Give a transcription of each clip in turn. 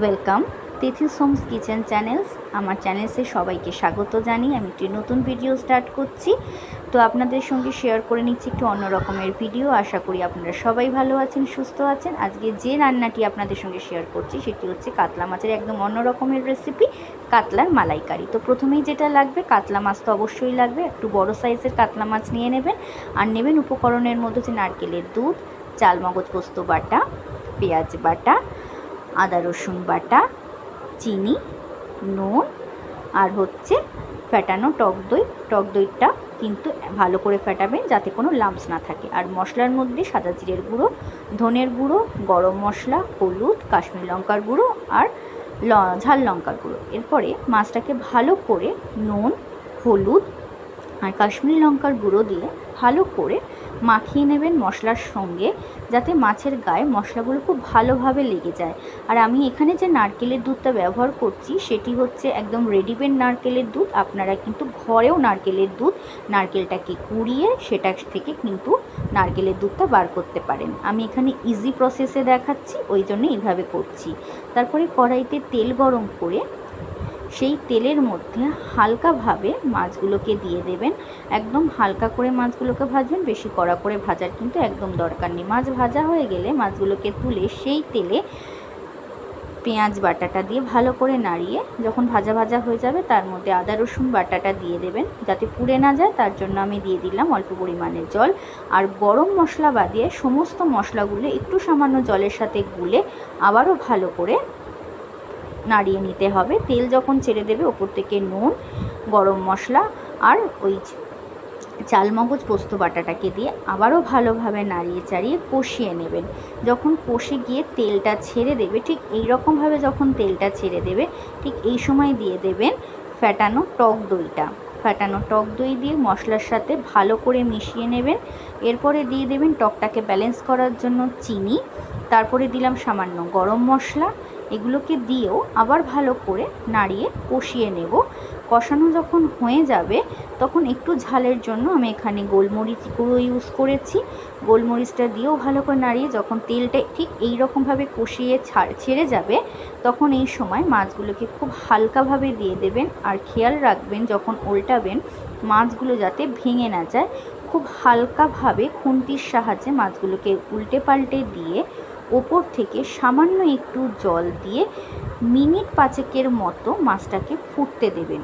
Welcome তিথিস Holmes kitchen channels. আমার চ্যানেলসে সবাইকে স্বাগত জানিয়ে আমি একটি নতুন ভিডিও স্টার্ট করছি। তো আপনাদের সঙ্গে শেয়ার করে নিচ্ছি একটু অন্য রকমের ভিডিও। আশা করি আপনারা সবাই ভালো আছেন, সুস্থ আছেন। আজকে যে রান্নাটি আপনাদের সঙ্গে শেয়ার করছি সেটি হচ্ছে কাতলা মাছের একদম অন্য রকমের রেসিপি, কাতলার মালাইকারি। তো প্রথমেই যেটা লাগবে, কাতলা মাছ তো অবশ্যই লাগবে। একটু বড় সাইজের কাতলা মাছ নিয়ে নেবেন। আর নেবেন উপকরণের মধ্যে হচ্ছে নারকেলের দুধ, চালমগজ পোস্ত বাটা, পেঁয়াজ বাটা, আদা রসুন বাটা, চিনি, নুন আর হচ্ছে ফ্যাটানো টক দই। টক দইটা কিন্তু ভালো করে ফ্যাটাবেন যাতে কোনো লাম্পস না থাকে। আর মশলার মধ্যে সাদা জিরের গুঁড়ো, ধনের গুঁড়ো, গরম মশলা, হলুদ, কাশ্মীরি লঙ্কার গুঁড়ো আর ঝাল লঙ্কার গুঁড়ো। এরপরে মাছটাকে ভালো করে নুন, হলুদ আর কাশ্মীরি লঙ্কার গুঁড়ো দিয়ে ভালো করে মাখিয়ে নেবেন মশলার সঙ্গে, যাতে মাছের গায়ে মশলাগুলো খুব ভালোভাবে লেগে যায়। আর আমি এখানে যে নারকেলের দুধটা ব্যবহার করছি সেটি হচ্ছে একদম রেডিমেড নারকেলের দুধ। আপনারা কিন্তু ঘরেও নারকেলটাকে কুড়িয়ে সেটা থেকে কিন্তু নারকেলের দুধটা বার করতে পারেন। আমি এখানে ইজি প্রসেসে দেখাচ্ছি, ওই জন্য এইভাবে করছি। তারপরে কড়াইতে তেল গরম করে সেই তেলের মধ্যে হালকাভাবে মাছগুলোকে দিয়ে দেবেন। একদম হালকা করে মাছগুলোকে ভাজবেন, বেশি কড়া করে ভাজার কিন্তু একদম দরকার নেই। মাছ ভাজা হয়ে গেলে মাছগুলোকে তুলে সেই তেলে পেঁয়াজ বাটাটা দিয়ে ভালো করে নাড়িয়ে যখন ভাজা ভাজা হয়ে যাবে তার মধ্যে আদা রসুন বাটাটা দিয়ে দেবেন, যাতে পুড়ে না যায়। তার জন্য আমি দিয়ে দিলাম অল্প পরিমাণে জল। আর গরম মশলা বাদিয়ে সমস্ত মশলাগুলো একটু সামান্য জলের সাথে গুলে আবারও ভালো করে নাড়িয়ে নিতে হবে। তেল যখন ছেড়ে দেবে ওপর থেকে নুন, গরম মশলা আর ওই চালমগজ পোস্ত বাটাটাকে দিয়ে আবারও ভালোভাবে নাড়িয়ে চাড়িয়ে কষিয়ে নেবেন। যখন কষে গিয়ে তেলটা ছেড়ে দেবে, ঠিক এই রকমভাবে যখন তেলটা ছেড়ে দেবে, ঠিক এই সময় দিয়ে দেবেন ফ্যাটানো টক দইটা। ফ্যাটানো টক দই দিয়ে মশলার সাথে ভালো করে মিশিয়ে নেবেন। এরপরে দিয়ে দেবেন টকটাকে ব্যালেন্স করার জন্য চিনি। তারপরে দিলাম সামান্য গরম মশলা। এগুলোকে দিয়েও আবার ভালো করে নাড়িয়ে কষিয়ে নেব। কষানো যখন হয়ে যাবে তখন একটু ঝালের জন্য আমি এখানে গোলমরিচ গুঁড়ো ইউজ করেছি। গোলমরিচটা দিয়েও ভালো করে নাড়িয়ে যখন তেলটা ঠিক এই রকমভাবে কষিয়ে ছেড়ে যাবে তখন এই সময় মাছগুলোকে খুব হালকাভাবে দিয়ে দেবেন। আর খেয়াল রাখবেন যখন উল্টাবেন মাছগুলো যাতে ভেঙে না যায়। খুব হালকাভাবে খুন্তির সাহায্যে মাছগুলোকে উল্টে পাল্টে দিয়ে ওপর থেকে সামান্য একটু জল দিয়ে মিনিট 5 মতো মাছটাকে ফুটতে দেবেন।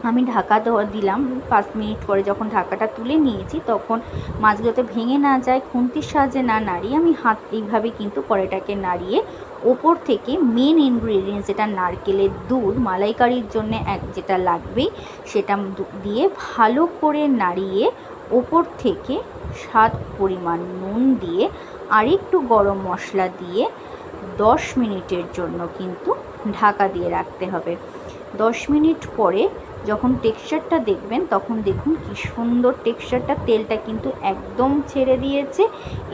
আমি ঢাকা দিলাম। 5 মিনিট পরে যখন ঢাকাটা তুলে নিয়েছি তখন মাছগুলোতে ভেঙে না যায়, খুন্তির সাহায্যে না নাড়িয়ে আমি হাত এইভাবে কিন্তু কড়াইটাকে নাড়িয়ে ওপর থেকে মেন ইনগ্রিডিয়েন্টস যেটা নারকেলের দুধ মালাইকারির জন্য যেটা লাগবেই সেটা দিয়ে ভালো করে নাড়িয়ে ওপর থেকে স্বাদ পরিমাণ নুন দিয়ে আরেকটু গরম মশলা দিয়ে 10 মিনিটের জন্য কিন্তু ঢাকা দিয়ে রাখতে হবে। 10 মিনিট পরে যখন টেক্সচারটা দেখবেন তখন দেখুন কি সুন্দর টেক্সচারটা, তেলটা কিন্তু একদম ছেড়ে দিয়েছে।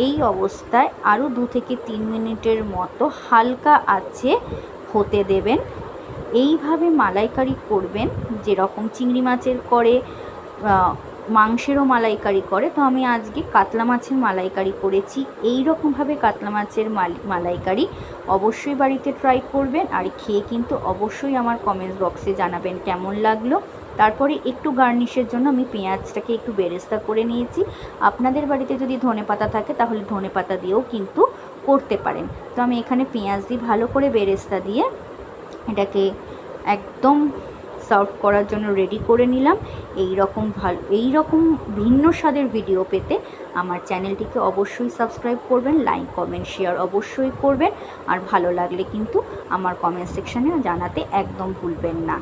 এই অবস্থায় আরও 2 থেকে 3 মিনিটের মতো হালকা আঁচে হতে দেবেন। এইভাবে মালাইকারি করবেন যেরকম চিংড়ি মাছের করে, মাংসেরও মালাইকারি করে। তো আমি আজকে কাতলা মাছের মালাইকারি করেছি। এই রকমভাবে কাতলা মাছের মালাইকারি অবশ্যই বাড়িতে ট্রাই করবেন। আর খেয়ে কিন্তু অবশ্যই আমার কমেন্টস বক্সে জানাবেন কেমন লাগলো। তারপরে একটু গার্নিশের জন্য আমি পেঁয়াজটাকে একটু বেরেস্তা করে নিয়েছি। আপনাদের বাড়িতে যদি ধনেপাতা থাকে তাহলে ধনেপাতা দিয়েও কিন্তু করতে পারেন। তো আমি এখানে পেঁয়াজ দিয়ে ভালো করে বেরেস্তা দিয়ে এটাকে একদম সার্ভ করার জন্য রেডি করে নিলাম। এই রকম ভিন্ন স্বাদের ভিডিও পেতে আমার চ্যানেলটিকে অবশ্যই সাবস্ক্রাইব করবেন, লাইক কমেন্ট শেয়ার অবশ্যই করবেন। আর ভালো লাগলে কিন্তু আমার কমেন্ট সেকশানে জানাতে একদম ভুলবেন না।